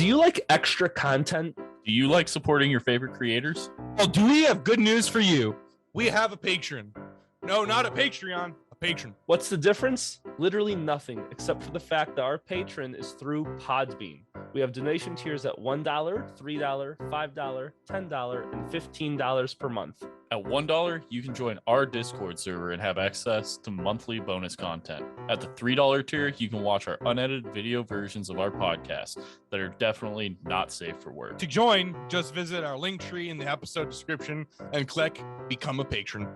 Do you like extra content? Do you like supporting your favorite creators? Well, do we have good news for you? We have a patron. No, not a Patreon, a patron. What's the difference? Literally nothing, except for the fact that our patron is through Podbean. We have donation tiers at $1, $3, $5, $10, and $15 per month. At $1, you can join our Discord server and have access to monthly bonus content. At the $3 tier, you can watch our unedited video versions of our podcast that are definitely not safe for work. To join, just visit our link tree in the episode description and click Become a Patron.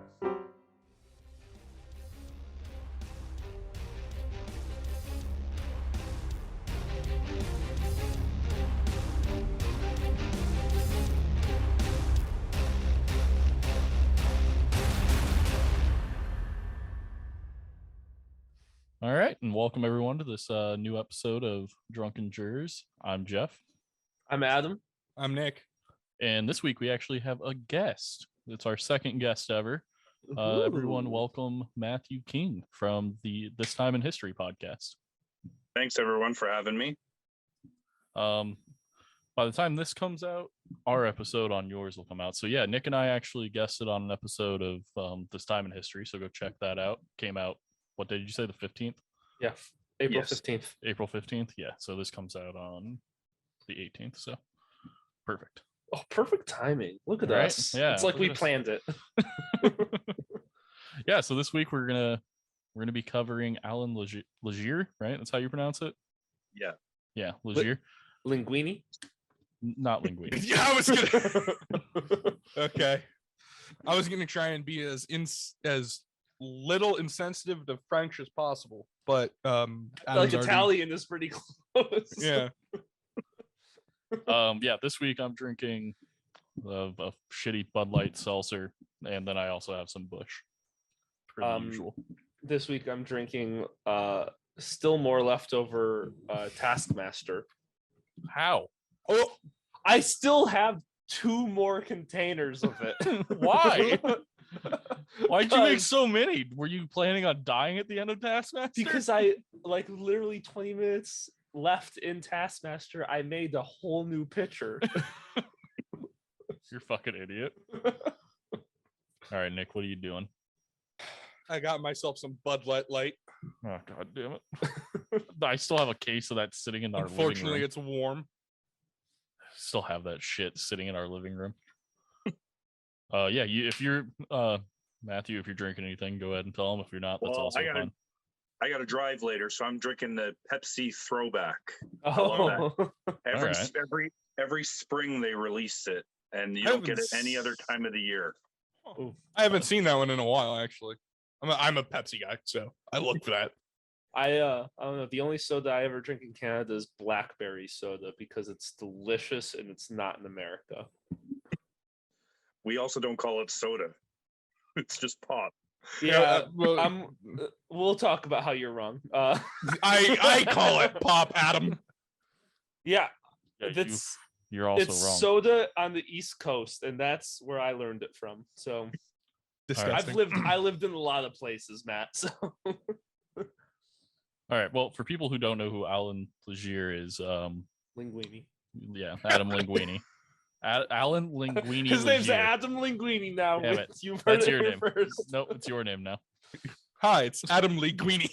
All right, and welcome everyone to this new episode of Drunken Jurors. I'm Jeff. I'm Adam. I'm Nick. And this week we actually have a guest. It's our second guest ever. Everyone welcome Mathew King from the This Time in History podcast. Thanks everyone for having me. By the time this comes out, our episode on yours will come out. So yeah, Nick and I actually guested on an episode of This Time in History, so go check that out. Came out, what did you say, the 15th? Yeah, April 15th. April 15th, yeah. So this comes out on the 18th, so perfect. Oh, perfect timing. Look at Right? us. Yeah, It's like look we at us. planned it. Yeah, so this week we're gonna be covering Allan Legere, right? That's how you pronounce it? Yeah, Legere. Linguini? Not Linguini. Yeah, I was gonna. Okay, I was gonna try and be as little insensitive to French as possible, but Like Adam's already- Italian is pretty close. Yeah. Yeah, this week I'm drinking a shitty Bud Light seltzer, and then I also have some Busch. Per usual. This week I'm drinking still more leftover Taskmaster. How? Oh, I still have 2 more containers of it. Why? Why'd you make Because- so many? Were you planning on dying at the end of Taskmaster? Because I like literally 20 minutes left in Taskmaster, I made a whole new picture. You're a fucking idiot. All right, Nick, what are you doing? I got myself some Bud Light. Oh, god damn it. I still have a case of that sitting in our living room. Unfortunately, it's warm. Still have that shit sitting in our living room. Yeah, if you're Matthew, if you're drinking anything, go ahead and tell them. If you're not, that's Well, also fun. I got to drive later, so I'm drinking the Pepsi Throwback. Oh, Every spring they release it, and you don't get it any other time of the year. I haven't seen that one in a while, actually. I'm a Pepsi guy, so I look for that. I don't know. The only soda I ever drink in Canada is blackberry soda because it's delicious and it's not in America. We also don't call it soda. It's just pop. Yeah, well, we'll talk about how you're wrong. I call it pop, Adam. Yeah, Yeah, it's you're also it's wrong. soda on the East Coast, and that's where I learned it from. So Disgusting. I lived in a lot of places, Matt. So All right. Well, for people who don't know who Allan Legere is, Linguini. yeah, Adam Linguini. Allan Linguini. His name's Legere. Adam Linguini now. Damn it. You've heard That's it your here name. first. Nope, it's your name now. Hi, it's Adam Linguini.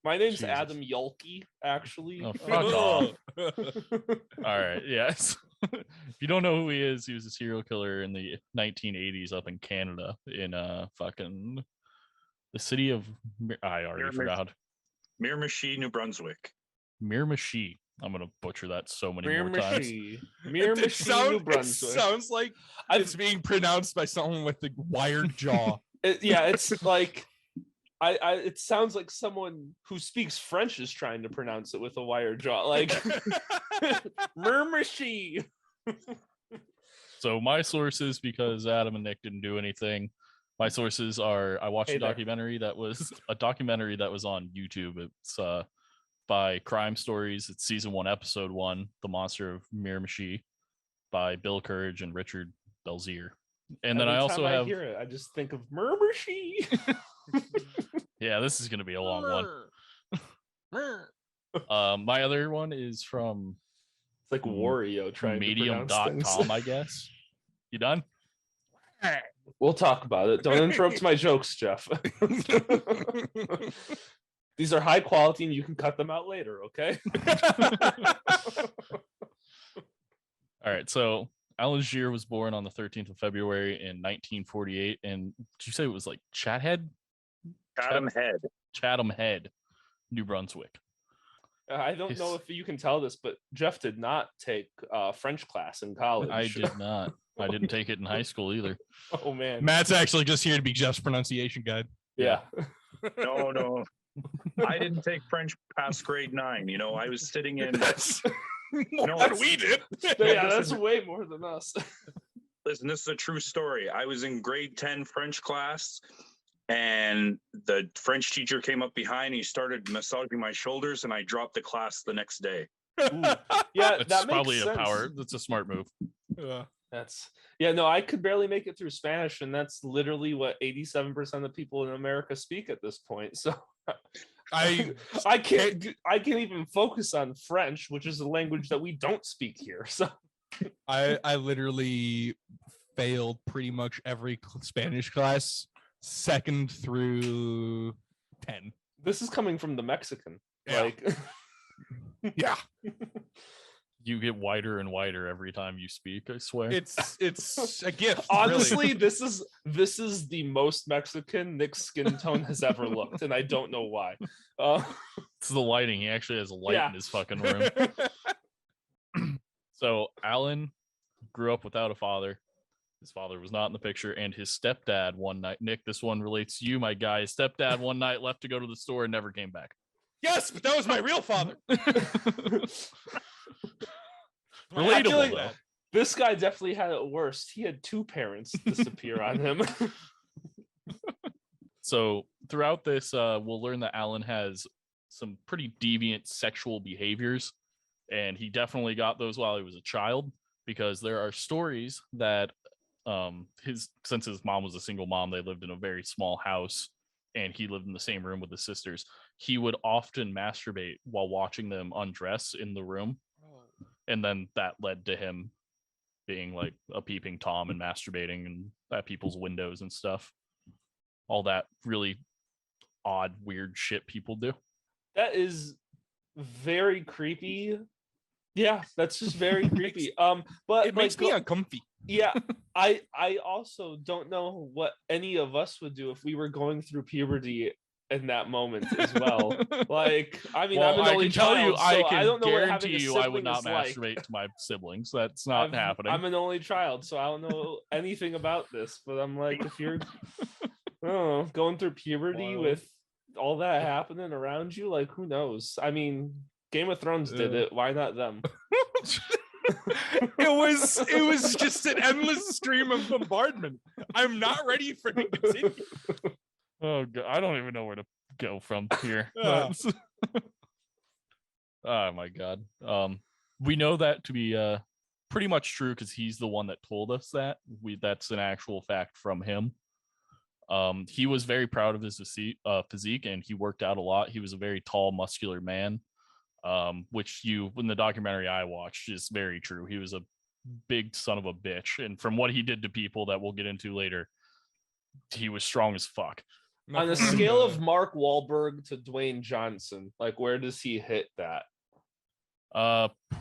My name's Jesus. Adam Yulke, actually. Oh, fuck off. All right. Yes. If you don't know who he was a serial killer in the 1980s up in Canada in fucking the city of I already forgot. Miramichi, New Brunswick. Miramichi. I'm gonna butcher that so many more times. Miramichi, New It Brunswick. sounds like it's being pronounced by someone with a wired jaw. It's like it sounds like someone who speaks French is trying to pronounce it with a wired jaw, like Miramichi. So my sources, because Adam and Nick didn't do anything, my sources are I watched Hey a there. documentary that was on YouTube. It's by Crime Stories. It's season 1, episode 1, The Monster of Miramichi, by Bill Courage and Richard Belzier. And then I also Every time have I hear it, I just think of Miramichi. yeah, this is gonna be a long one. My other one is from It's like Wario trying to pronounce things. Medium.com, I guess. You done? We'll talk about it. Don't interrupt my jokes, Jeff. These are high quality and you can cut them out later, okay? All right, so Allan Legere was born on the 13th of February in 1948, and did you say it was like Chatham Head, New Brunswick. I don't know if you can tell this, but Jeff did not take French class in college. I did not. I didn't take it in high school either. Oh, man. Matt's actually just here to be Jeff's pronunciation guide. Yeah. No. I didn't take French past grade 9. You know, I was sitting in... More than we did. Yeah, that's way more than us. Listen, this is a true story. I was in grade 10 French class, and the French teacher came up behind. He started massaging my shoulders, and I dropped the class the next day. Yeah, That's that probably makes a sense. power. That's a smart move. No, I could barely make it through Spanish, and that's literally what 87% of people in America speak at this point. So I can't even focus on French, which is a language that we don't speak here. So I literally failed pretty much every Spanish class, 2nd through 10. this is coming from the Mexican. Yeah. Like, Yeah. You get whiter and whiter every time you speak, I swear. It's a gift. honestly, really. this is the most Mexican Nick's skin tone has ever looked, and I don't know why. It's the lighting. He actually has a light Yeah. in his fucking room. So Allan grew up without a father. His father was not in the picture, and his stepdad one night. Nick, this one relates to you, my guy. His stepdad one night left to go to the store and never came back. Yes, but that was my real father. I feel like Relatable, though. this guy definitely had it worse. He had 2 parents disappear on him. So throughout this, we'll learn that Allan has some pretty deviant sexual behaviors, and he definitely got those while he was a child, because there are stories that since his mom was a single mom, they lived in a very small house, and he lived in the same room with his sisters. He would often masturbate while watching them undress in the room. And then that led to him being like a peeping Tom and masturbating and at people's windows and stuff. All that really odd, weird shit people do. That is very creepy. Yeah, that's just very creepy. But It makes me uncomfy. yeah, I also don't know what any of us would do if we were going through puberty in that moment as well. Like, I mean, Well, I'm an only child, so I don't know what having a guarantee you I would sibling not is like. masturbate to my siblings. That's not happening. I'm an only child, so I don't know anything about this. But I'm like, if you're I don't know, going through puberty with all that happening around you, like, who knows? I mean, Game of Thrones did it. Why not them? It was just an endless stream of bombardment. I'm not ready for it to continue. Oh God, I don't even know where to go from here. Oh. Oh my God. We know that to be pretty much true because he's the one that told us that. That's an actual fact from him. He was very proud of his physique, and he worked out a lot. He was a very tall, muscular man, which in the documentary I watched is very true. He was a big son of a bitch, and from what he did to people that we'll get into later, he was strong as fuck. On a scale of Mark Wahlberg to Dwayne Johnson, like, where does he hit that?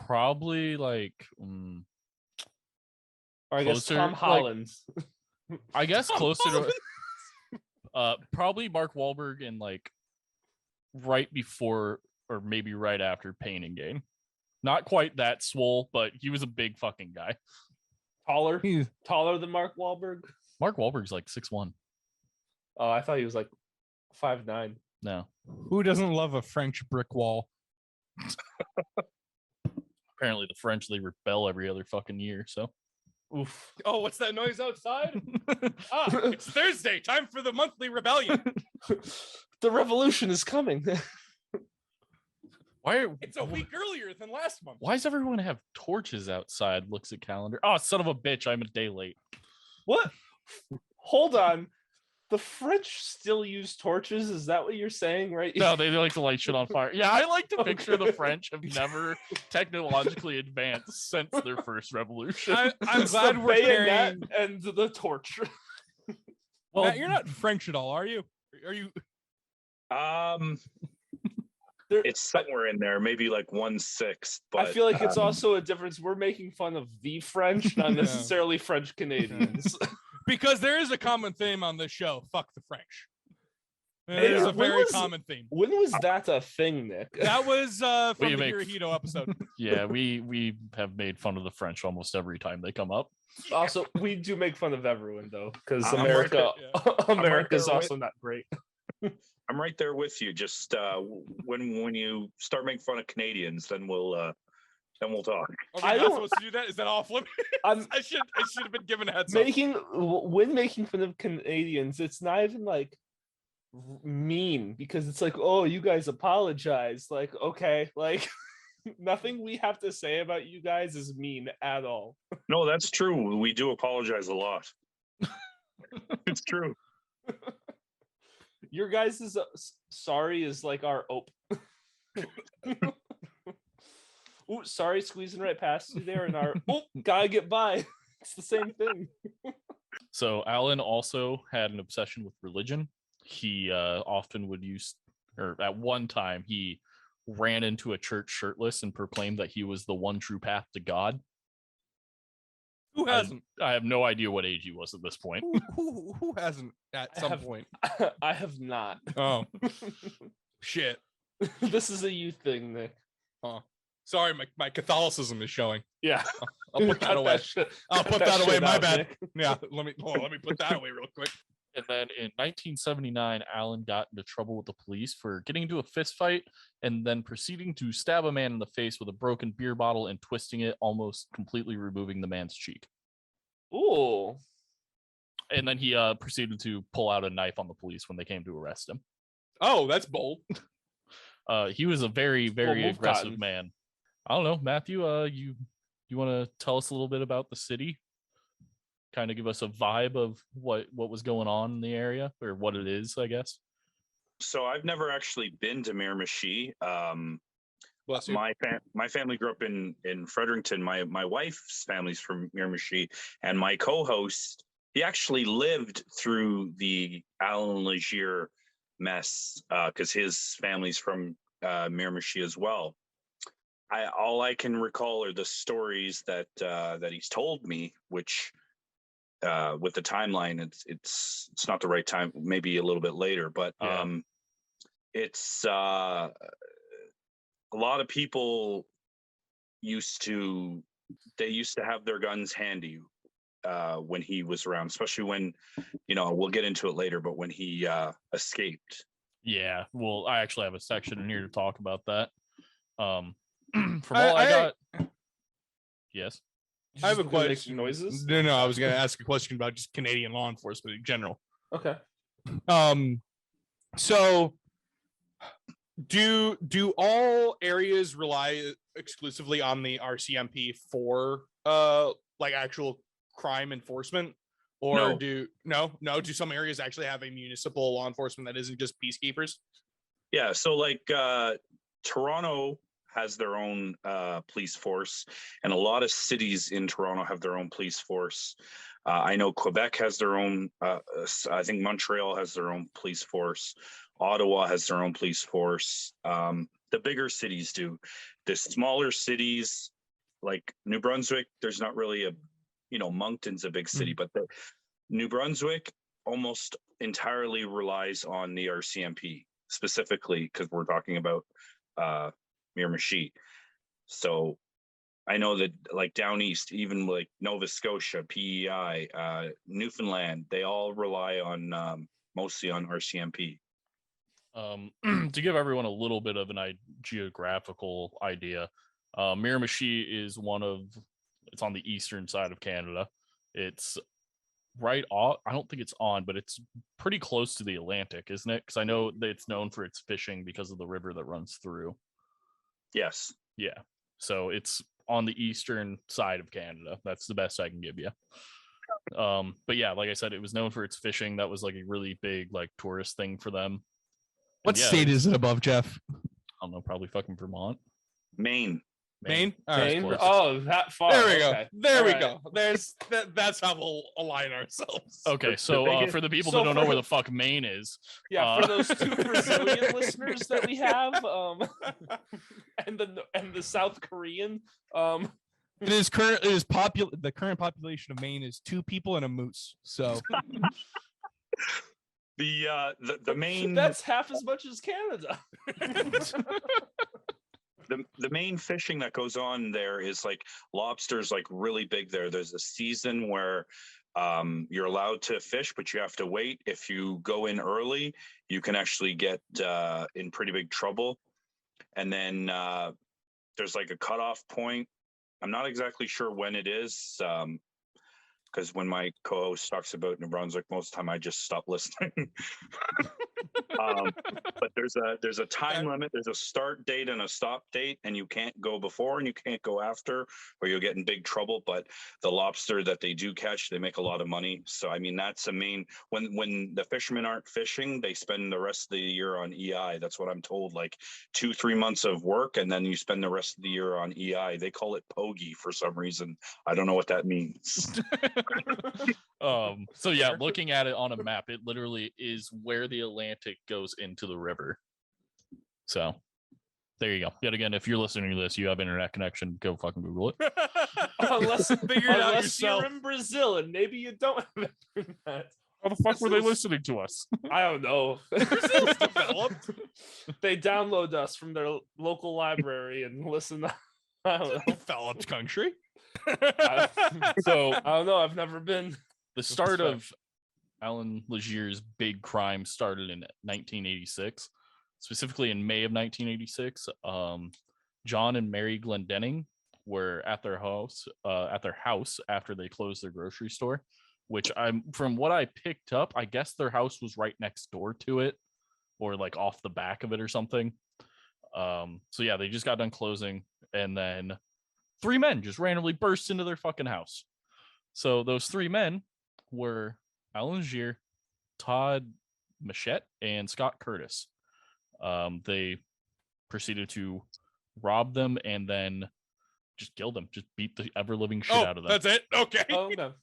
Probably like Or I guess closer, Tom Holland. I guess closer to probably Mark Wahlberg in like right before or maybe right after Pain and Gain. Not quite that swole, but he was a big fucking guy. Taller than Mark Wahlberg? Mark Wahlberg's like 6'1". Oh, I thought he was like 5'9". No. Who doesn't love a French brick wall? Apparently the French, they rebel every other fucking year, so. Oof. Oh, what's that noise outside? It's Thursday. Time for the monthly rebellion. The revolution is coming. It's a week earlier than last month. Why does everyone have torches outside? Looks at calendar. Oh, son of a bitch, I'm a day late. What? Hold on. The French still use torches. Is that what you're saying, right? No, they like to light shit on fire. Yeah, I like to picture Okay. the French have never technologically advanced since their first revolution. I'm It's glad the we're bayonet carrying. and the torch. Well, Matt, you're not French at all, are you? Are you? It's somewhere in there, maybe like 1/6. But I feel like it's also a difference. We're making fun of the French, not Yeah. necessarily French Canadians. Because there is a common theme on this show. Fuck the French. It Hey, is a when very was- common theme. When was that a thing, Nick? That was from We the make- Hirohito episode. yeah, we have made fun of the French almost every time they come up. Also, we do make fun of everyone though, because I'm America, right America's there also not great. I'm right there with you. Just when you start making fun of Canadians, then we'll talk. Are we I not don't- supposed to do that? Is that off limits? I'm I should have been given a heads up. when making fun of Canadians, it's not even like mean, because it's like, oh, you guys apologize. Like, okay, like nothing we have to say about you guys is mean at all. No, that's true. We do apologize a lot. It's true. Your guys' is sorry is like our ope. Ooh, sorry, squeezing right past you there, and our gotta get by. It's the same thing. So Allan also had an obsession with religion. He often would use, or at one time, he ran into a church shirtless and proclaimed that he was the one true path to God. Who hasn't? I have no idea what age he was at this point. Who hasn't at some point? I have not. Oh, shit. This is a youth thing, Nick. Sorry, my Catholicism is showing. Yeah, I'll put that Cut away. shit- I'll cut put that away. shit My out, bad. Nick. Yeah, let me put that away real quick. And then in 1979, Allan got into trouble with the police for getting into a fist fight and then proceeding to stab a man in the face with a broken beer bottle and twisting it, almost completely removing the man's cheek. Ooh. And then he proceeded to pull out a knife on the police when they came to arrest him. Oh, that's bold. He was a very, very move, aggressive Cotton. man. I don't know, Matthew. You want to tell us a little bit about the city? Kind of give us a vibe of what was going on in the area, or what it is, I guess. So I've never actually been to Miramichi. Bless you. My family grew up in Fredericton. My wife's family's from Miramichi, and my co-host, he actually lived through the Allan Legere mess because his family's from Miramichi as well. All I can recall are the stories that he's told me, which with the timeline, it's not the right time. Maybe a little bit later, but Yeah. It's a lot of people used to have their guns handy when he was around, especially when, we'll get into it later, but when he escaped. Yeah, well, I actually have a section in here to talk about that. From all I got, yes. I have a Just gonna make question. Noises. No, I was going to ask a question about just Canadian law enforcement in general. Okay. So do all areas rely exclusively on the RCMP for like actual crime enforcement, or No. do some areas actually have a municipal law enforcement that isn't just peacekeepers? Yeah, so like Toronto has their own police force, and a lot of cities in Toronto have their own police force. I know Quebec has their own. I think Montreal has their own police force. Ottawa has their own police force. The bigger cities do. The smaller cities, like New Brunswick, there's not really a, Moncton's a big city, but New Brunswick almost entirely relies on the RCMP, specifically because we're talking about Miramichi. So I know that like down east, even like Nova Scotia, PEI, Newfoundland, they all rely on mostly on RCMP. To give everyone a little bit of an geographical idea, Miramichi is it's on the eastern side of Canada. It's right off. I don't think it's on, but it's pretty close to the Atlantic, isn't it? Because I know that it's known for its fishing because of the river that runs through. Yes. Yeah. So it's on the eastern side of Canada. That's the best I can give you. But yeah, like I said, it was known for its fishing. That was like a really big like tourist thing for them. What state is it above, Jeff? I don't know, probably fucking Vermont. Maine. Maine? Maine? Oh, that far. There we go. Okay. There we go. That's how we'll align ourselves. Okay, so for the people that don't know where the fuck Maine is. Yeah, for those 2 Brazilian listeners that we have, and the South Korean, the current population of Maine is 2 people and a moose. So the Maine, that's half as much as Canada. The main fishing that goes on there is like lobsters, like really big there. There's a season where you're allowed to fish, but you have to wait. If you go in early, you can actually get in pretty big trouble. And then there's like a cutoff point. I'm not exactly sure when it is, because when my co-host talks about New Brunswick, most of the time I just stop listening. But there's a time limit. There's a start date and a stop date, and you can't go before and you can't go after, or you'll get in big trouble. But the lobster that they do catch, they make a lot of money. So I mean, that's a main. When the fishermen aren't fishing, they spend the rest of the year on EI. That's what I'm told. Like 2-3 months of work, and then you spend the rest of the year on EI. They call it pogey for some reason. I don't know what that means. So yeah, looking at it on a map, it literally is where the Atlantic goes into the river. So there you go. Yet again, if you're listening to this, you have internet connection, go fucking Google it. Unless Figure it out yourself. you're in Brazil and maybe you don't have internet. How the fuck were they listening to us? I don't know. Brazil's developed. They download us from their local library and listen. I don't know. Developed country. So I don't know. I've never been. the start of Allan Legere's big crime started in 1986, specifically in May of 1986. John and Mary Glendenning were at their house after they closed their grocery store, which from what I picked up, I guess their house was right next door to it, or like off the back of it or something. So yeah, they just got done closing, and then 3 men just randomly burst into their fucking house. So those 3 men were Allan Legere, Todd Machette, and Scott Curtis. They proceeded to rob them and then just kill them, just beat the ever-living shit out of them. That's it? Okay. Oh no.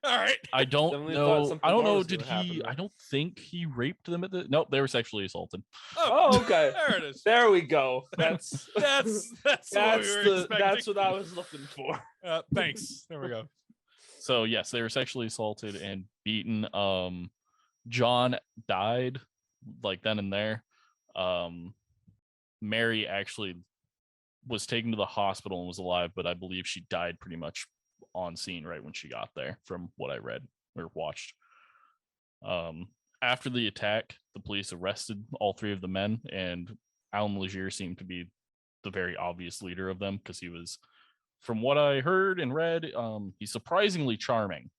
All right. I don't Definitely know. thought something I don't more know. was Did gonna happen he? there. I don't think he raped them at the. Nope, they were sexually assaulted. Oh, okay. There it is. There we go. That's That's what we were expecting. that's what I was looking for. Thanks. There we go. So yes, they were sexually assaulted and beaten. John died like then and there. Mary actually was taken to the hospital and was alive, but I believe she died pretty much on scene right when she got there, from what I read or watched. After the attack, the police arrested all 3 of the men, and Allan Legere seemed to be the very obvious leader of them, because he was, from what I heard and read, he's surprisingly charming.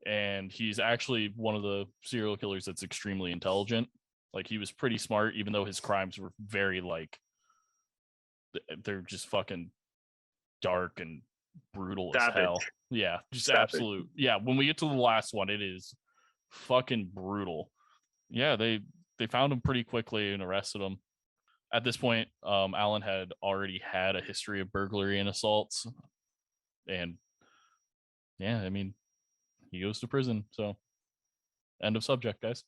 And he's actually one of the serial killers that's extremely intelligent. Like, he was pretty smart, even though his crimes were very, like, they're just fucking dark and brutal as hell. Yeah, just Savage. absolute. Yeah, when we get to the last one, it is fucking brutal. Yeah, they found him pretty quickly and arrested him. At this point, Allan had already had a history of burglary and assaults. And yeah, I mean, he goes to prison. So end of subject, guys.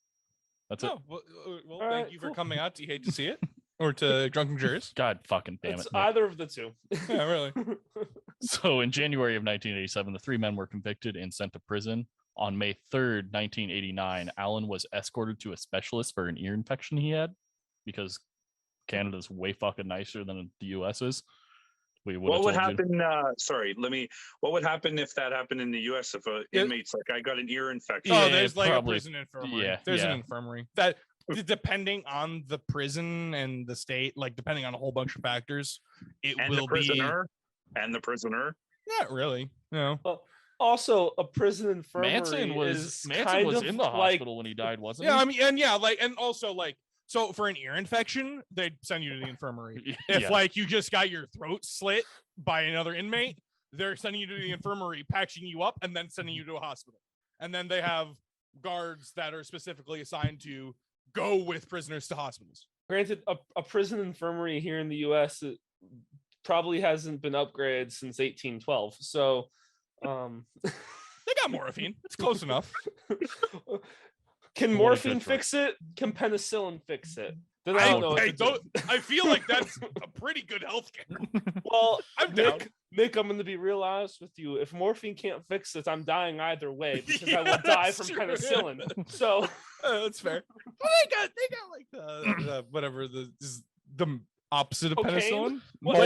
That's it. Well, All thank right, you for cool. coming out. Do you hate to see it? Or to Drunken Jurors? God fucking damn It's it. either of the 2. Yeah, really. So in January of 1987, the 3 men were convicted and sent to prison. On May 3rd, 1989, Allan was escorted to a specialist for an ear infection he had, because Canada's way fucking nicer than the US is. What would happen? What would happen if that happened in the U.S. if a inmate's like, I got an ear infection? Oh, Yeah, there's like probably. a prison infirmary. Yeah, There's yeah. an infirmary that, depending on the prison and the state, like depending on a whole bunch of factors, it And will the prisoner, and the prisoner. Not really. No. Well, also, a prison infirmary Manson was is Manson kind was of in the like, hospital when he died, wasn't Yeah, he? I mean, so for an ear infection, they'd send you to the infirmary. If Yeah. like you just got your throat slit by another inmate, they're sending you to the infirmary, patching you up, and then sending you to a hospital. And then they have guards that are specifically assigned to go with prisoners to hospitals. Granted, a prison infirmary here in the U.S. it probably hasn't been upgraded since 1812. So, they got morphine. It's close enough. Can morphine fix it? Can penicillin fix it? Then I don't know. I feel like that's a pretty good healthcare. Well, Nick, I'm going to be real honest with you. If morphine can't fix it, I'm dying either way because I will die from penicillin. So that's fair. Well, they got like the whatever the opposite of penicillin. What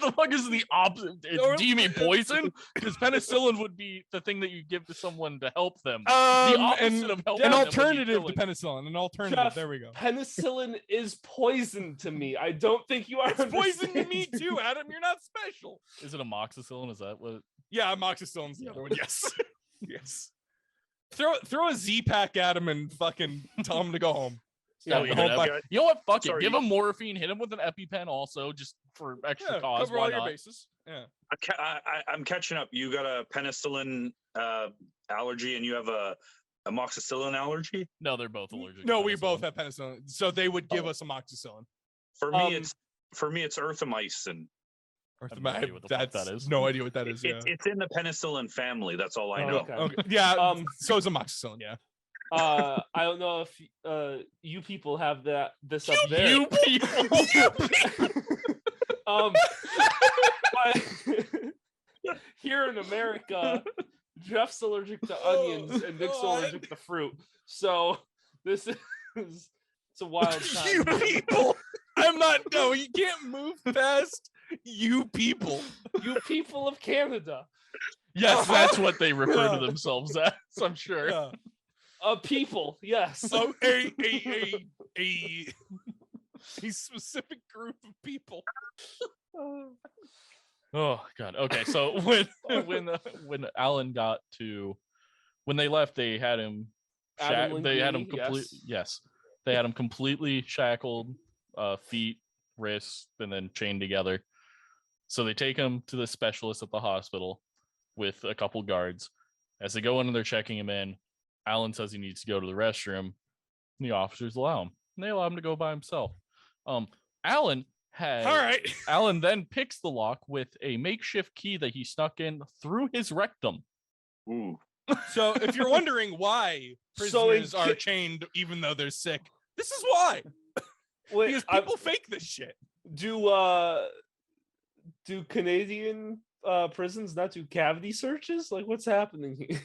the fuck is the opposite? Do you mean poison? Because penicillin would be the thing that you give to someone to help them. The opposite of helping an alternative to penicillin. An alternative. Jeff, there we go. Penicillin is poison to me. I don't think you are. It's poison to me too, Adam. You're not special. Is it amoxicillin? Is that what? Yeah, amoxicillin's the other one. Yes. Yes. Throw a Z-Pack at him and fucking tell him to go home. Yeah, you know what? Fuck it. Give him morphine. Hit him with an EpiPen also, just for extra cause. Cover all your bases. Yeah. I'm catching up. You got a penicillin allergy, and you have a amoxicillin allergy. No, they're both allergic. No, we both have penicillin, so they would give us amoxicillin. For me, it's erythromycin. That is no idea what that is. It's in the penicillin family. That's all I know. Okay. Yeah. So is amoxicillin. Yeah. I don't know if you people have this up there. You people. But here in America, Jeff's allergic to onions and Nick's allergic to fruit. So this is it's a wild time. You people. I'm not. No, you can't move past you people. You people of Canada. Yes, that's what they refer to themselves as. I'm sure. Yeah. People, yes. Oh, a specific group of people. Oh God. Okay, so when Allan got to, when they left, they had him. They had him completely. Yes, they had him completely shackled, feet, wrists, and then chained together. So they take him to the specialist at the hospital with a couple guards. As they go in and they're checking him in, Allan says he needs to go to the restroom. And the officers allow him. And they allow him to go by himself. Allan then picks the lock with a makeshift key that he snuck in through his rectum. Ooh. So if you're wondering why prisoners are chained even though they're sick, this is why. Wait, because people fake this shit. Do Canadian prisons not do cavity searches? Like, what's happening here?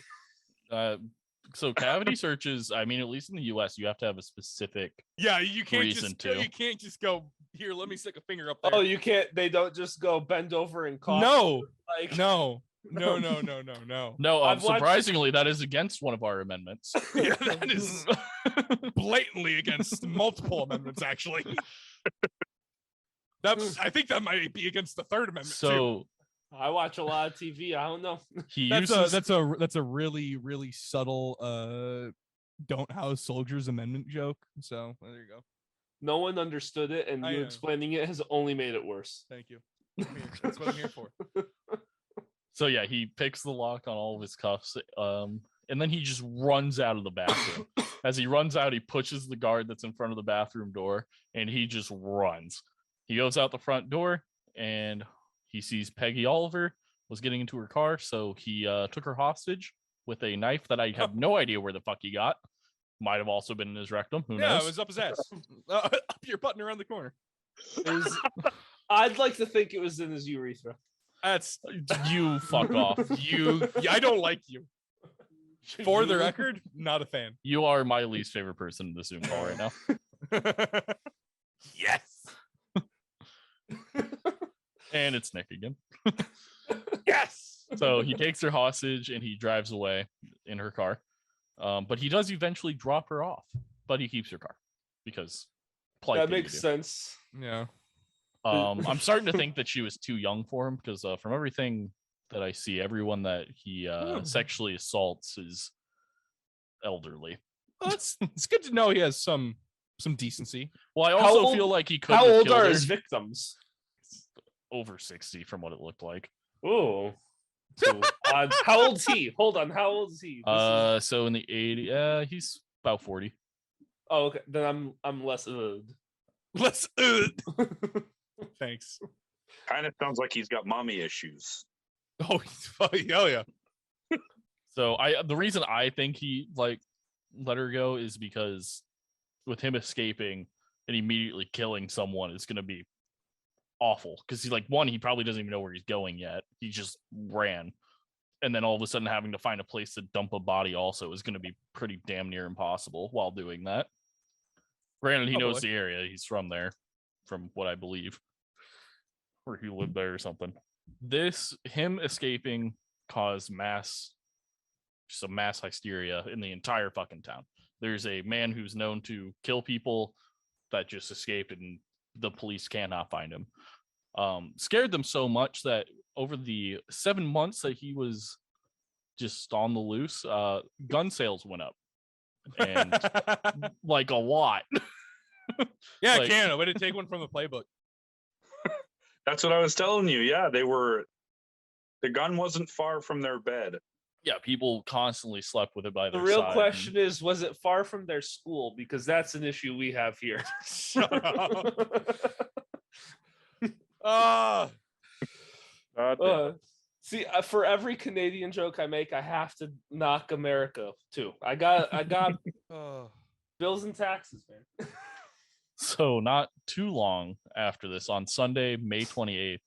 So cavity searches, I mean, at least in the US, you have to have a specific you can't reason you can't just go, here, let me stick a finger up there. Oh, you can't, they don't just go bend over and cough. No. Like No. No, surprisingly, that is against one of our amendments. Yeah, that is blatantly against multiple amendments, actually. I think that might be against the Third Amendment too. I watch a lot of TV. I don't know. That's a really, really subtle don't house soldiers amendment joke. So there you go. No one understood it, and you explaining it has only made it worse. Thank you. That's what I'm here for. So yeah, he picks the lock on all of his cuffs, and then he just runs out of the bathroom. As he runs out, he pushes the guard that's in front of the bathroom door, and he just runs. He goes out the front door, and he sees Peggy Oliver was getting into her car, so he took her hostage with a knife that I have no idea where the fuck he got. Might have also been in his rectum. Who knows? Yeah, it was up his ass. Up your button around the corner. I'd like to think it was in his urethra. That's you. Fuck off. I don't like you. For the record, not a fan. You are my least favorite person in the Zoom call right now. Yes. And it's Nick again. Yes. So he takes her hostage and he drives away in her car. But he does eventually drop her off, but he keeps her car because that makes sense. Yeah. I'm starting to think that she was too young for him because from everything that I see, everyone that he sexually assaults is elderly. Well, it's good to know he has some decency. Well, I also feel like he could. How old are his victims? Over 60 from what it looked like. Oh. So, how old's he? Hold on, how old is he? So in the 80s, he's about 40. Oh, okay. Then I'm less. Let's. Thanks. Kind of sounds like he's got mommy issues. Oh yeah. So the reason I think he like let her go is because with him escaping and immediately killing someone is going to be awful. Because he's like, one, he probably doesn't even know where he's going yet. He just ran. And then all of a sudden having to find a place to dump a body also is going to be pretty damn near impossible while doing that. Granted, he knows the area. He's from there, from what I believe. Or he lived there or something. Him escaping caused mass hysteria in the entire fucking town. There's a man who's known to kill people that just escaped, and the police cannot find him. Scared them so much that over the 7 months that he was just on the loose, gun sales went up, and like a lot. Yeah, like, Canada. Way to take one from the playbook. That's what I was telling you. Yeah, the gun wasn't far from their bed. Yeah, people constantly slept with it by their side. The real question is, was it far from their school? Because that's an issue we have here. Shut up. See, for every Canadian joke I make, I have to knock America too. I got bills and taxes, man. So not too long after this, on Sunday, May 28th,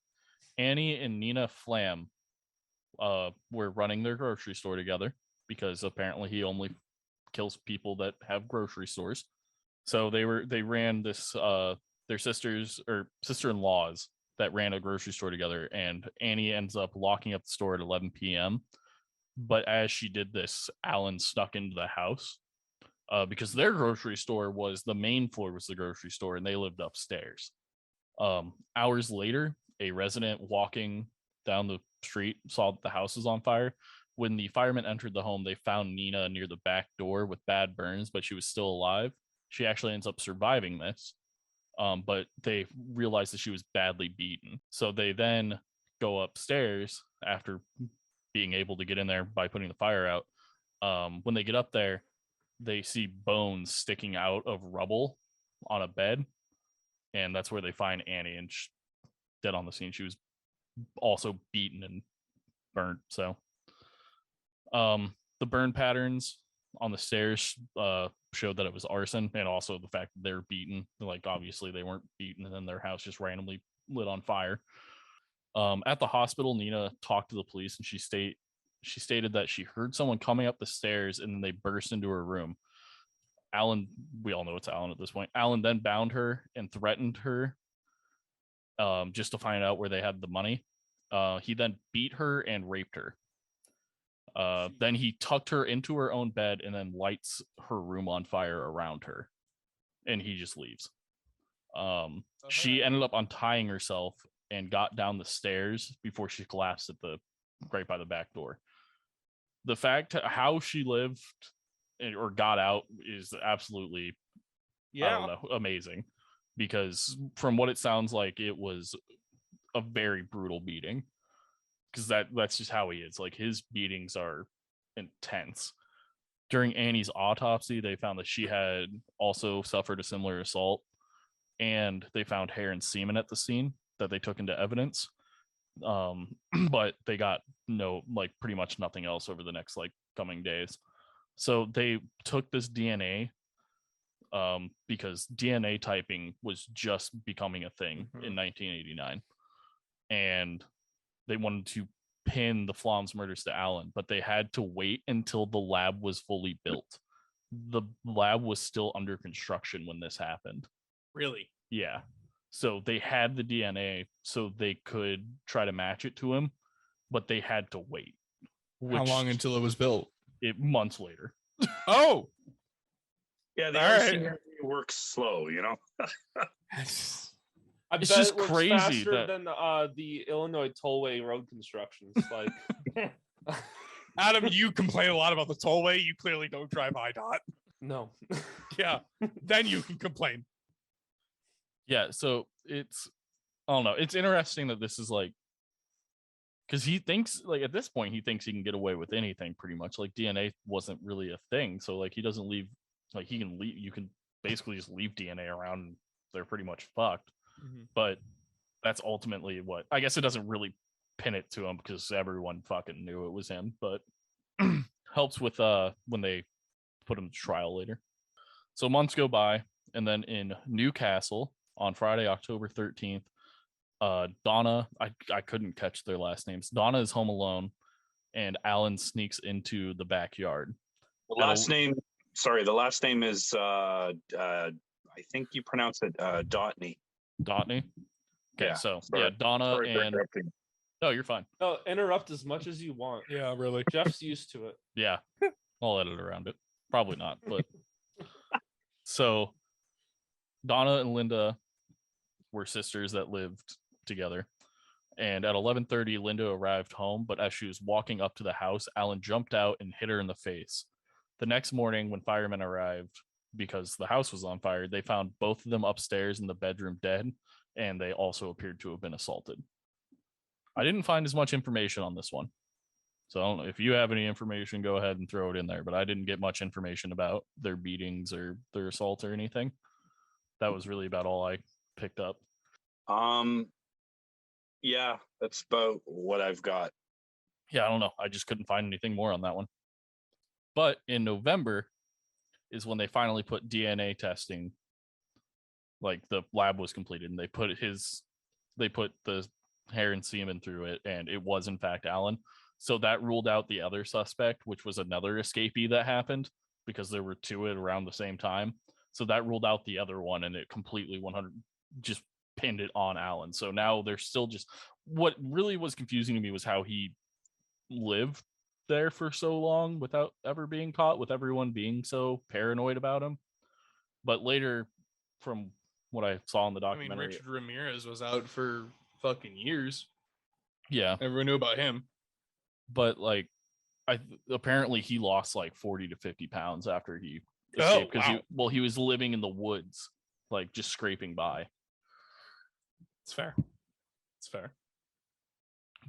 Annie and Nina Flam were running their grocery store together because apparently he only kills people that have grocery stores. So they ran this their sister-in-laws that ran a grocery store together, and Annie ends up locking up the store at 11 p.m. But as she did this, Allan snuck into the house because their grocery store was the main floor was the grocery store, and they lived upstairs. Hours later, a resident walking down the street saw that the house was on fire. When the firemen entered the home, they found Nina near the back door with bad burns, but she was still alive. She actually ends up surviving this, but they realized that she was badly beaten. So they then go upstairs after being able to get in there by putting the fire out. When they get up there, they see bones sticking out of rubble on a bed, and that's where they find Annie, and she's dead on the scene. She was also beaten and burnt. So the burn patterns on the stairs showed that it was arson, and also the fact that they were beaten. Like, obviously they weren't beaten and then their house just randomly lit on fire. At the hospital, Nina talked to the police, and she stated that she heard someone coming up the stairs and then they burst into her room. Allan, we all know it's Allan at this point. Allan then bound her and threatened her just to find out where they had the money. He then beat her and raped her. Then he tucked her into her own bed and then lights her room on fire around her, and he just leaves. She ended up untying herself and got down the stairs before she collapsed right by the back door. The fact how she lived or got out is absolutely, I don't know, amazing, because from what it sounds like, it was a very brutal beating, because that's just how he is. Like, his beatings are intense. During Annie's autopsy, they found that she had also suffered a similar assault, and they found hair and semen at the scene that they took into evidence. But they got pretty much nothing else over the next coming days. So they took this DNA because DNA typing was just becoming a thing in 1989, and they wanted to pin the Flom's murders to Allan, but they had to wait until the lab was fully built. The lab was still under construction when this happened. Really? Yeah. So they had the DNA so they could try to match it to him, but they had to wait. How long until it was built? Months later. Oh! Yeah, the RCA works slow, It's just crazy faster than the Illinois tollway road constructions. Adam, you complain a lot about the tollway. You clearly don't drive IDOT. No. Yeah, then you can complain. Yeah, so I don't know. It's interesting that this is because he thinks, like, at this point, he thinks he can get away with anything pretty much. Like, DNA wasn't really a thing. So, like, he doesn't leave, like, he can leave, you can basically just leave DNA around and they're pretty much fucked. But that's ultimately what, I guess it doesn't really pin it to him because everyone fucking knew it was him, but helps with when they put him to trial later. So months go by, and then in Newcastle on Friday, October 13th, Donna, I couldn't catch their last names. Donna is home alone, and Allan sneaks into the backyard. The last name is I think you pronounce it Dotney. Dotney? Okay, Yeah, so sorry. yeah, Donna Sorry for and interrupting. no, you're fine. No, interrupt as much as you want. Yeah, really. Jeff's used to it. Yeah, I'll edit around it. Probably not, but so Donna and Linda were sisters that lived together. And at 11:30, Linda arrived home, but as she was walking up to the house, Allan jumped out and hit her in the face. The next morning, when firemen arrived, because the house was on fire, they found both of them upstairs in the bedroom dead, and they also appeared to have been assaulted. I didn't find as much information on this one. So I don't know if you have any information, go ahead and throw it in there. But I didn't get much information about their beatings or their assault or anything. That was really about all I picked up. Yeah, that's about what I've got. Yeah, I don't know. I just couldn't find anything more on that one. But in November is when they finally put DNA testing. Like the lab was completed, and they put the hair and semen through it, and it was in fact Allan. So that ruled out the other suspect, which was another escapee that happened because there were two at around the same time. So that ruled out the other one, and it completely 100 just pinned it on Allan. So now they're still just, what really was confusing to me was how he lived there for so long without ever being caught, with everyone being so paranoid about him. But later, from what I saw in the documentary, Richard Ramirez was out for fucking years. Yeah, everyone knew about him. But like, apparently he lost like 40 to 50 pounds after he escaped because he was living in the woods, like just scraping by. It's fair.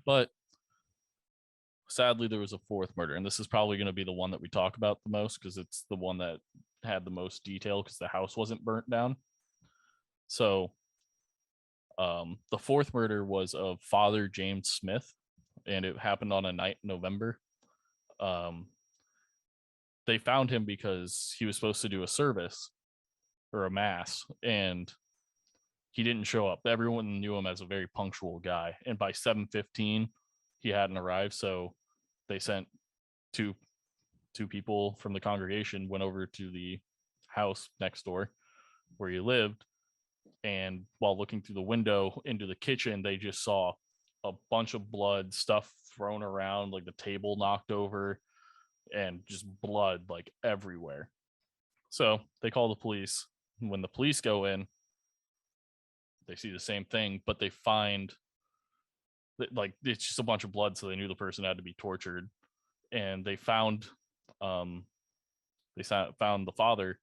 But sadly, there was a fourth murder, and this is probably going to be the one that we talk about the most because it's the one that had the most detail because the house wasn't burnt down. So the fourth murder was of Father James Smith, and it happened on a night in November. They found him because he was supposed to do a service or a mass, and he didn't show up. Everyone knew him as a very punctual guy, and by 7:15 he hadn't arrived. So they sent two people from the congregation, went over to the house next door where he lived, and while looking through the window into the kitchen, they just saw a bunch of blood, stuff thrown around, like the table knocked over, and just blood like everywhere. So they call the police. When the police go in, they see the same thing, but they find that, like, it's just a bunch of blood, so they knew the person had to be tortured. And they found found the father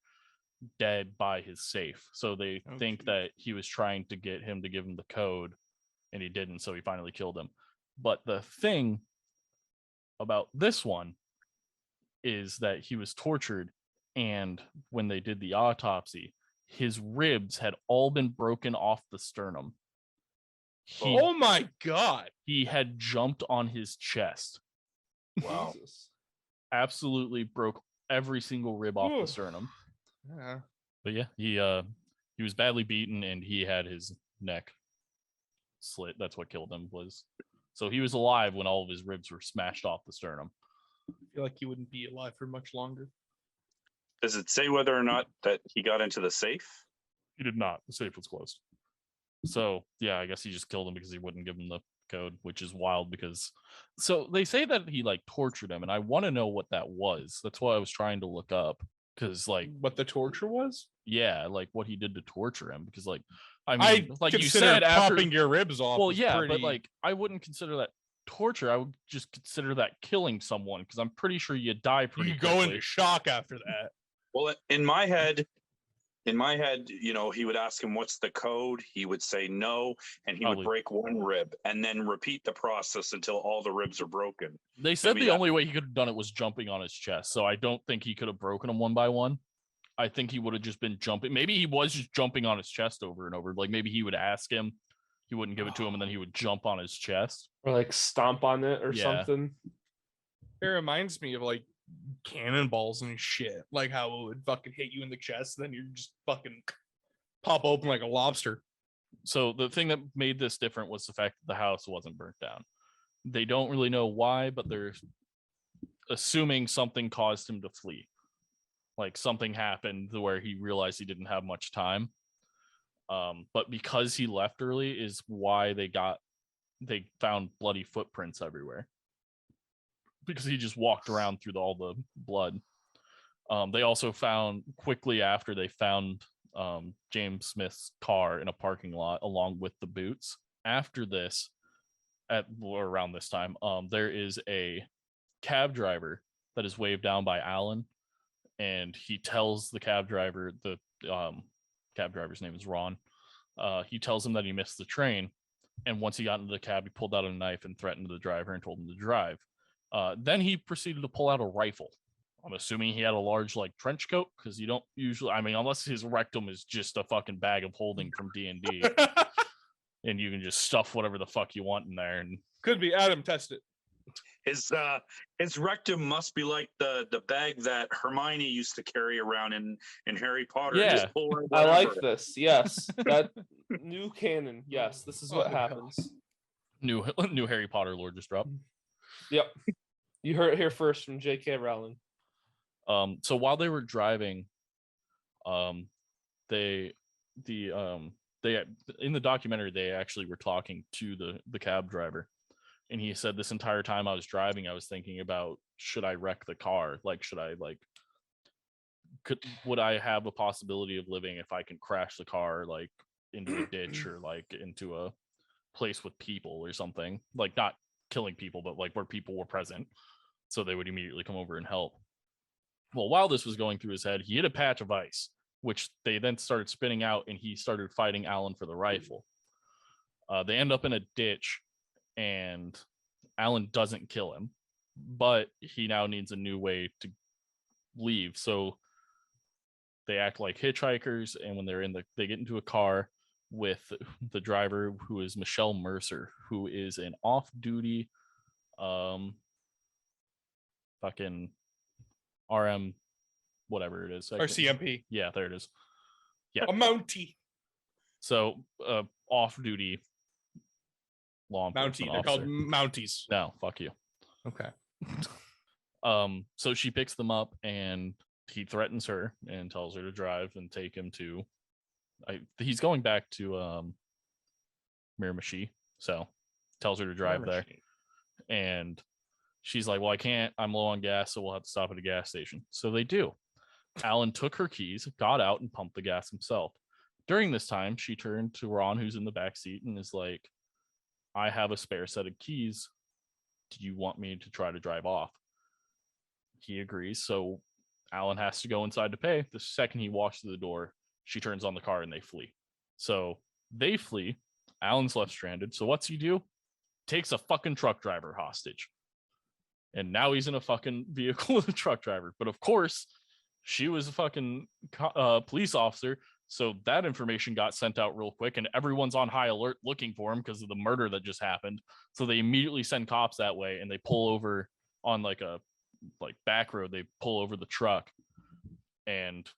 dead by his safe. So they think that he was trying to get him to give him the code, and he didn't, so he finally killed him. But the thing about this one is that he was tortured, and when they did the autopsy, his ribs had all been broken off the sternum. Oh my god. He had jumped on his chest. Wow. Jesus. Absolutely broke every single rib off the sternum. Yeah. But yeah, he was badly beaten, and he had his neck slit. That's what killed him. So he was alive when all of his ribs were smashed off the sternum. I feel like he wouldn't be alive for much longer. Does it say whether or not that he got into the safe? He did not. The safe was closed. So yeah, I guess he just killed him because he wouldn't give him the code, which is wild because so they say that he like tortured him, and I want to know what that was. That's what I was trying to look up, because like what the torture was? Yeah, like what he did to torture him, because like I mean, I like you said, popping after your ribs off. well, yeah, but like I wouldn't consider that torture. I would just consider that killing someone, because I'm pretty sure you die pretty you quickly. go into shock after that. Well, in my head, In my head, he would ask him, what's the code? He would say no, and he would break one rib and then repeat the process until all the ribs are broken. They said the only way he could have done it was jumping on his chest, so I don't think he could have broken them one by one. I think he would have just been jumping. Maybe he was just jumping on his chest over and over. Like maybe he would ask him, he wouldn't give it to him, and then he would jump on his chest. Or like stomp on it or something. It reminds me of like cannonballs and shit. Like how it would fucking hit you in the chest, and then you just fucking pop open like a lobster. So the thing that made this different was the fact that the house wasn't burnt down. They don't really know why, but they're assuming something caused him to flee. Like something happened where he realized he didn't have much time. But because he left early is why they found bloody footprints everywhere. Because he just walked around through all the blood. They also found, quickly after, they found James Smith's car in a parking lot along with the boots. After this, around this time, there is a cab driver that is waved down by Allan, and he tells the cab driver, the cab driver's name is Ron, he tells him that he missed the train, and once he got into the cab, he pulled out a knife and threatened the driver and told him to drive. Then he proceeded to pull out a rifle. I'm assuming he had a large like trench coat, because you don't usually, unless his rectum is just a fucking bag of holding from D&D and you can just stuff whatever the fuck you want in there. And could be. Adam, test it. His rectum must be like the bag that Hermione used to carry around in Harry Potter. Yeah, just pull I like this. Yes, that new canon. Yes, this is what happens. New Harry Potter lore just dropped. Yep, you heard it here first from J.K. Rowling. So while they were driving, they in the documentary they actually were talking to the cab driver. And he said, this entire time I was driving, I was thinking about, should I wreck the car? Like, would I have a possibility of living if I can crash the car, like, into a ditch or, like, into a place with people or something? Like, not killing people, but, like, where people were present. So they would immediately come over and help. Well, while this was going through his head, he hit a patch of ice, which they then started spinning out, and he started fighting Allan for the rifle. They end up in a ditch, and Allan doesn't kill him, but he now needs a new way to leave. So they act like hitchhikers, and when they get into a car with the driver, who is Michelle Mercer, who is an off-duty fucking RM whatever it is. RCMP. Yeah, there it is. Yeah. A Mountie. So off-duty law enforcement Mountie. They're called Mounties. No, fuck you. Okay. So she picks them up, and he threatens her and tells her to drive and take him to. He's going back to Miramichi, so tells her to drive there, and she's like, "Well, I can't. I'm low on gas, so we'll have to stop at a gas station." So they do. Allan took her keys, got out, and pumped the gas himself. During this time, she turned to Ron, who's in the back seat, and is like, I have a spare set of keys. Do you want me to try to drive off? He agrees. So Allan has to go inside to pay. The second he walks through the door, she turns on the car and they flee. So they flee. Allan's left stranded. So what's he do? Takes a fucking truck driver hostage. And now he's in a fucking vehicle with a truck driver. But of course, she was a fucking police officer. So that information got sent out real quick, and everyone's on high alert looking for him because of the murder that just happened. So they immediately send cops that way, and they pull over on like a back road. They pull over the truck, and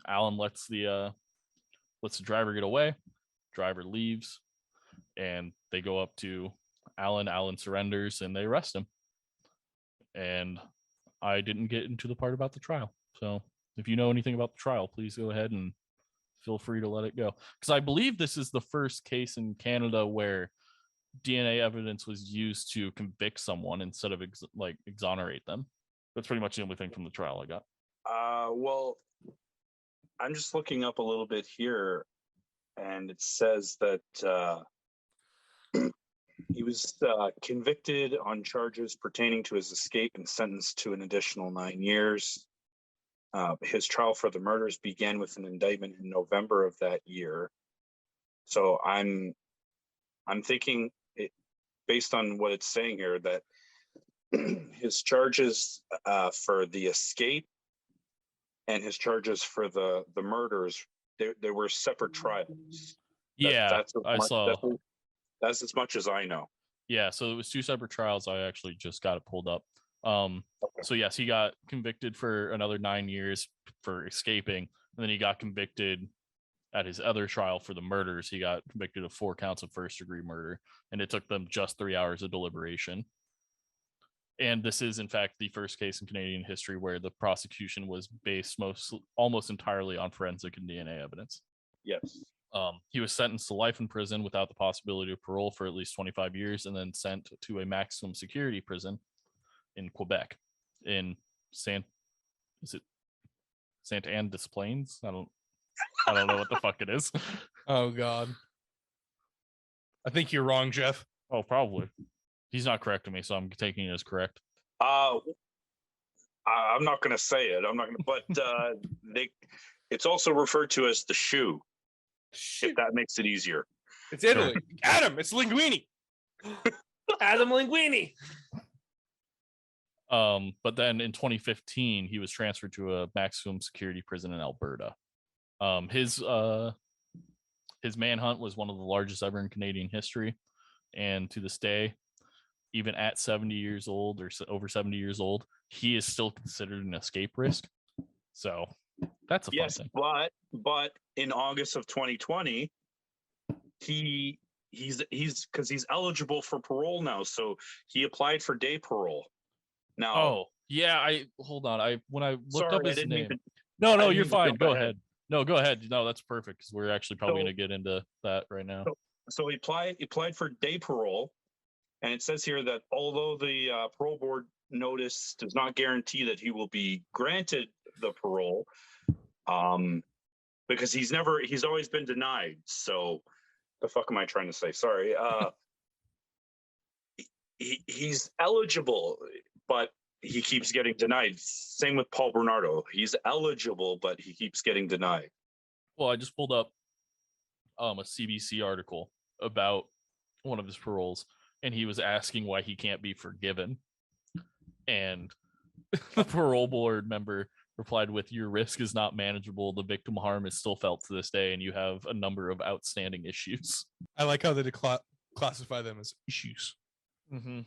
Allan lets the driver get away. Driver leaves, and they go up to Allan. Allan surrenders, and they arrest him. And I didn't get into the part about the trial. So if you know anything about the trial, please go ahead and feel free to let it go. Because I believe this is the first case in Canada where DNA evidence was used to convict someone instead of exonerate them. That's pretty much the only thing from the trial I got. Well, I'm just looking up a little bit here, and it says that he was convicted on charges pertaining to his escape and sentenced to an additional 9 years. his trial for the murders began with an indictment in November of that year. So I'm thinking, based on what it's saying here, that his charges for the escape and his charges for the murders, there were separate trials. That's as much as I know. Yeah, so it was 2 separate trials. I actually just got it pulled up. So yes, he got convicted for another 9 years for escaping, and then he got convicted at his other trial for the murders. He got convicted of 4 counts of first-degree murder, and it took them just 3 hours of deliberation. And this is, in fact, the first case in Canadian history where the prosecution was based almost entirely on forensic and DNA evidence. Yes. He was sentenced to life in prison without the possibility of parole for at least 25 years, and then sent to a maximum security prison in Quebec, in Saint-Anne-des-Plaines? I don't know what the fuck it is. Oh God. I think you're wrong, Jeff. Oh, probably. He's not correcting me, so I'm taking it as correct. I'm not going to say it. I'm not going to, but it's also referred to as the shoe. If that makes it easier. It's Italy. Adam, it's Linguini. Adam Linguini. But then in 2015, he was transferred to a maximum security prison in Alberta. His manhunt was one of the largest ever in Canadian history, and to this day, even at 70 years old or over 70 years old, he is still considered an escape risk. So that's a fun thing. But in August of 2020, he's because he's eligible for parole now, so he applied for day parole. Now, oh yeah, hold on. When I looked up his name. No, you're fine. Go ahead. No, go ahead. No, that's perfect because we're actually probably going to get into that right now. So he applied for day parole, and it says here that although the parole board notice does not guarantee that he will be granted the parole, because he's always been denied. So the fuck am I trying to say? Sorry. He's eligible, but he keeps getting denied. Same with Paul Bernardo. He's eligible, but he keeps getting denied. Well, I just pulled up a CBC article about one of his paroles, and he was asking why he can't be forgiven. And the parole board member replied with, "Your risk is not manageable. The victim harm is still felt to this day, and you have a number of outstanding issues." I like how they classify them as issues. Mm-hmm.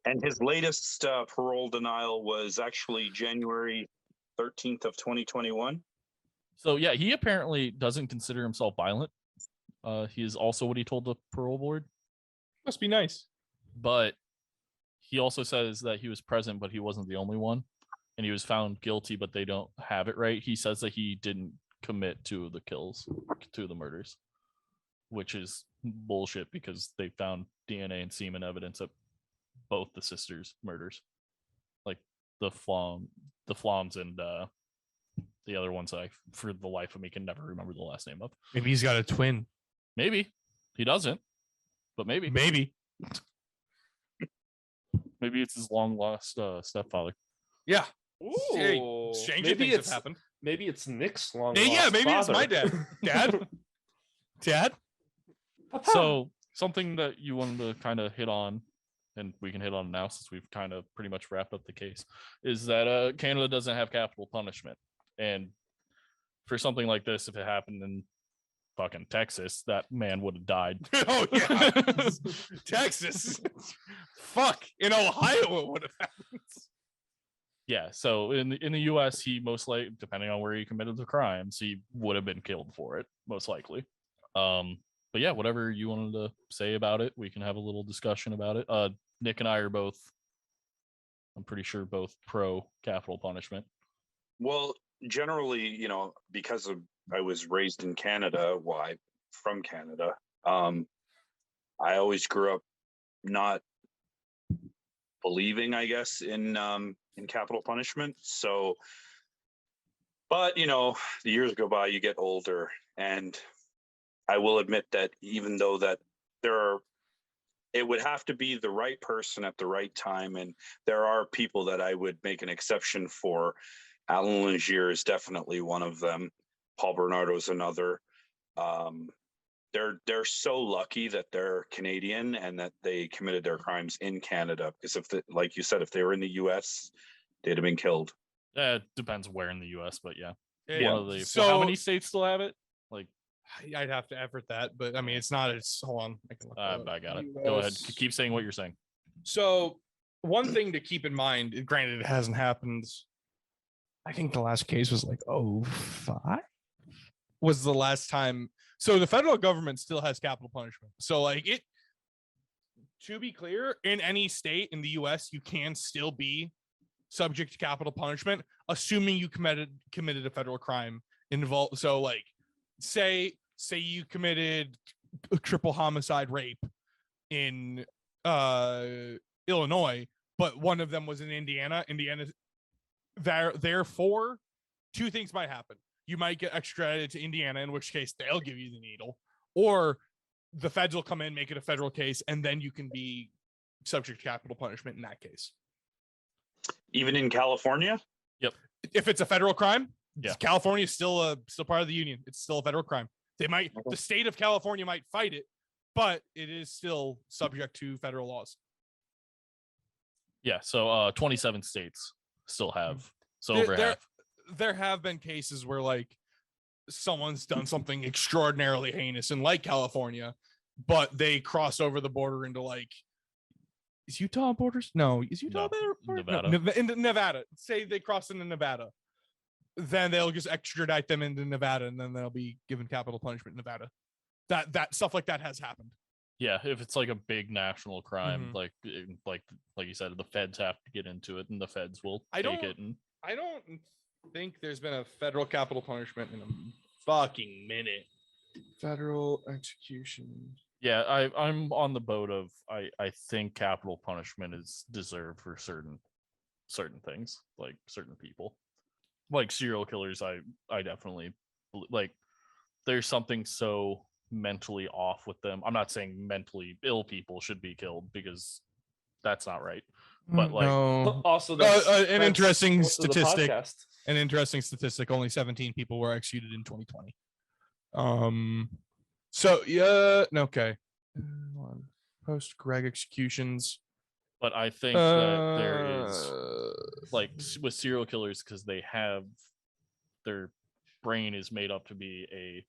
And his latest parole denial was actually January 13th of 2021. So yeah, he apparently doesn't consider himself violent. He is also what he told the parole board. Must be nice. But he also says that he was present, but he wasn't the only one. And he was found guilty, but they don't have it right. He says that he didn't commit 2 of the kills, 2 of the murders, which is bullshit because they found DNA and semen evidence at both the sisters' murders. Like the Floms and the other ones I, for the life of me, can never remember the last name of. Maybe he's got a twin. Maybe. He doesn't, but maybe. Maybe it's his long-lost stepfather. Yeah. Ooh, hey, stranger things have happened. Maybe it's Nick's long. Yeah, maybe father. it's my dad. Dad. So something that you wanted to kind of hit on, and we can hit on now since we've kind of pretty much wrapped up the case, is that Canada doesn't have capital punishment. And for something like this, if it happened in fucking Texas, that man would have died. Oh yeah. Texas. Fuck. In Ohio it would have happened. Yeah, so in the US, he most likely, depending on where he committed the crimes, he would have been killed for it, most likely. But yeah, whatever you wanted to say about it, we can have a little discussion about it. Nick and I are both, I'm pretty sure, both pro capital punishment. Well, generally, because I was raised in Canada, from Canada, I always grew up not believing, I guess, in capital punishment. So, but the years go by, you get older, and I will admit that even though that it would have to be the right person at the right time, and there are people that I would make an exception for Allan Legere is definitely one of them. Paul Bernardo's another. They're so lucky that they're Canadian and that they committed their crimes in Canada. Because like you said, if they were in the U.S., they'd have been killed. It depends where in the U.S., but yeah. Yeah. One of the, So how many states still have it? Like, I'd have to effort that, but I mean, it's not. It's hold on. I can look that up. I got it. Go ahead. Keep saying what you're saying. So one thing to keep in mind, granted, it hasn't happened. I think the last case was like 2005 was the last time. So the federal government still has capital punishment. So like it, to be clear, in any state in the US, you can still be subject to capital punishment, assuming you committed a federal crime involved. So like say you committed a triple homicide rape in Illinois, but one of them was in Indiana. Therefore, two things might happen. You might get extradited to Indiana, in which case they'll give you the needle, or the feds will come in, make it a federal case, and then you can be subject to capital punishment in that case. Even in California? Yep. If it's a federal crime, yeah. California is still part of the union. It's still a federal crime. The state of California might fight it, but it is still subject to federal laws. Yeah. So 27 states still have. So over half. There have been cases where like someone's done something extraordinarily heinous in like California, but they cross over the border into like, is Utah borders? No, is Utah border? Nevada. No, into Nevada. Say they cross into Nevada, then they'll just extradite them into Nevada, and then they'll be given capital punishment in Nevada. That stuff like that has happened. Yeah, if it's like a big national crime, like you said, the feds have to get into it, and the feds will take it. And I don't think there's been a federal capital punishment in a fucking minute. Federal execution. Yeah, I'm on the boat of I think capital punishment is deserved for certain things, like certain people, like serial killers. I definitely like. There's something so mentally off with them. I'm not saying mentally ill people should be killed because that's not right. But like, also an interesting statistic. An interesting statistic: only 17 people were executed in 2020. So yeah, okay. Post Greg executions. But I think that there is like with serial killers, because they have their brain is made up to be a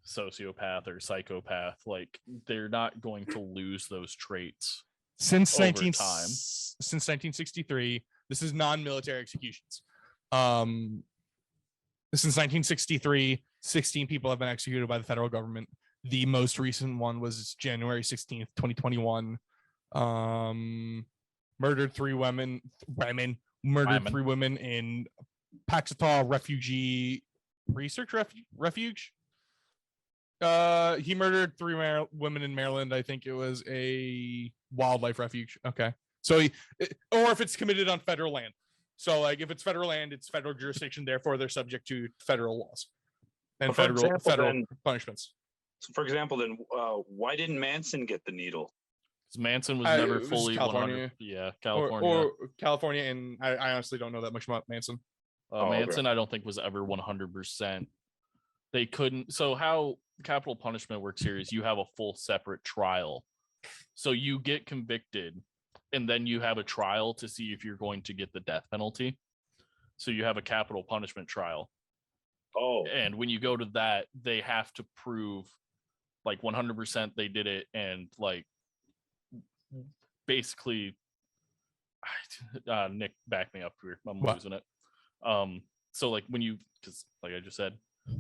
sociopath or psychopath. Like they're not going to lose those traits since 1963. This is non-military executions. Since 1963, 16 people have been executed by the federal government. The most recent one was January 16th, 2021. Murdered three women in Paxitol refugee research refuge. He murdered three women in Maryland. I think it was a wildlife refuge. Okay. So or if it's committed on federal land. So like if it's federal land, it's federal jurisdiction. Therefore, they're subject to federal laws and federal punishments. So for example, then why didn't Manson get the needle? Because Manson was never fully California. 100. Yeah, California. Or California, and I honestly don't know that much about Manson. Manson, okay. I don't think was ever 100%. They couldn't. So how capital punishment works here is you have a full separate trial. So you get convicted, and then you have a trial to see if you're going to get the death penalty. So you have a capital punishment trial. Oh. And when you go to that, they have to prove like 100% they did it, and like basically Nick, back me up here. I'm losing it. So like when you, because like I just said,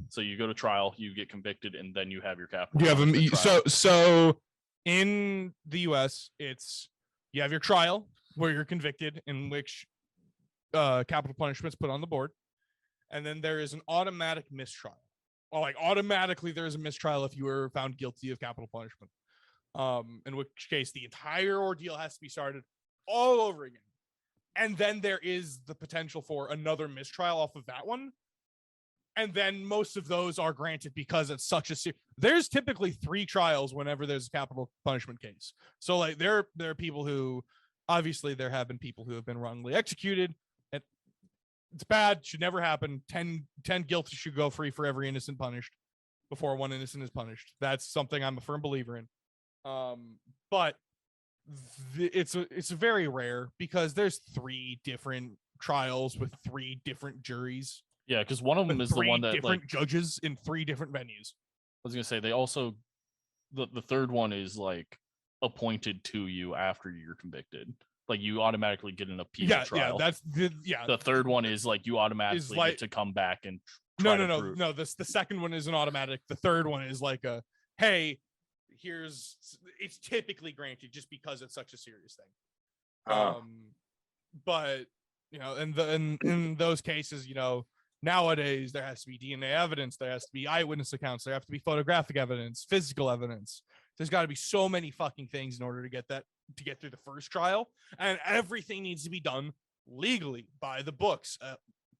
so you go to trial, you get convicted, and then you have your capital. You have so in the US, it's you have your trial where you're convicted, in which capital punishment's put on the board, and then there is an automatic mistrial. Or like automatically there is a mistrial if you were found guilty of capital punishment. In which case the entire ordeal has to be started all over again. And then there is the potential for another mistrial off of that one. And then most of those are granted because it's such a there's typically 3 trials whenever there's a capital punishment case. So like there are people who, obviously there have been people who have been wrongly executed, and It's bad. Should never happen. 10 guilty should go free for every innocent punished before one innocent is punished. That's something I'm a firm believer in. But it's very rare because there's 3 different trials with 3 different juries. Yeah, because one of them is the one that different judges in 3 different venues. I was gonna say they also the third one is like appointed to you after you're convicted. Like you automatically get an appeal trial. Yeah, that's the third one is like you automatically get to come back and no. The second one is an automatic. The third one is like a hey, it's typically granted just because it's such a serious thing. But in those cases, nowadays there has to be DNA evidence, there has to be eyewitness accounts, there have to be photographic evidence, physical evidence. There's got to be so many fucking things in order to get through the first trial, and everything needs to be done legally by the books,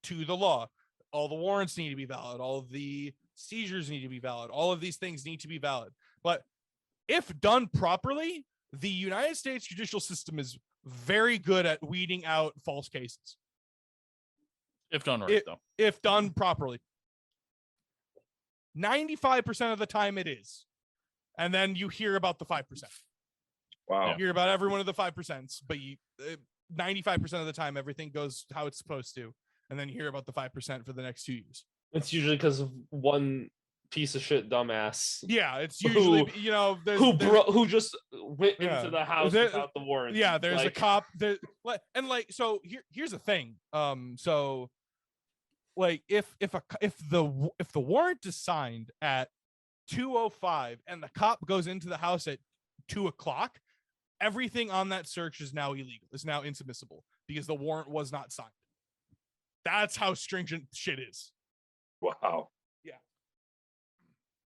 to the law. All the warrants need to be valid, all of the seizures need to be valid, all of these things need to be valid. But if done properly, the United States judicial system is very good at weeding out false cases. If done right, though. If done properly. 95% of the time it is. And then you hear about the 5%. Wow. You hear about every one of the 5%, but 95% of the time everything goes how it's supposed to. And then you hear about the 5% for the next 2 years. It's usually because of one piece of shit dumbass. Yeah, it's usually who just went into the house without the warrant. Yeah, there's a cop so here's the thing. So like if the warrant is signed at 2:05 and the cop goes into the house at 2:00, everything on that search is now illegal. It's now inadmissible because the warrant was not signed. That's how stringent shit is. Wow. Yeah.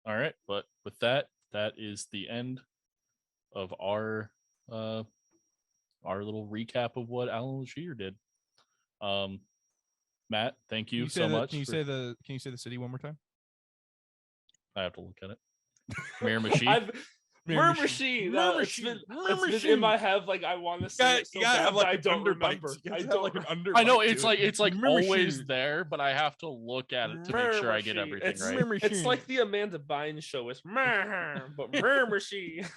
All right, but with that is the end of our little recap of what Allan Legere did. Matt, thank you so much. Can you say the city one more time? I have to look at it. Mirror Machine. Mirror Machine. It's been in my head. Like I want to say it so bad, but I don't remember. I know it's like always there, but I have to look at it to make sure I get everything right. It's like the Amanda Bynes show. It's but Mirror Machine.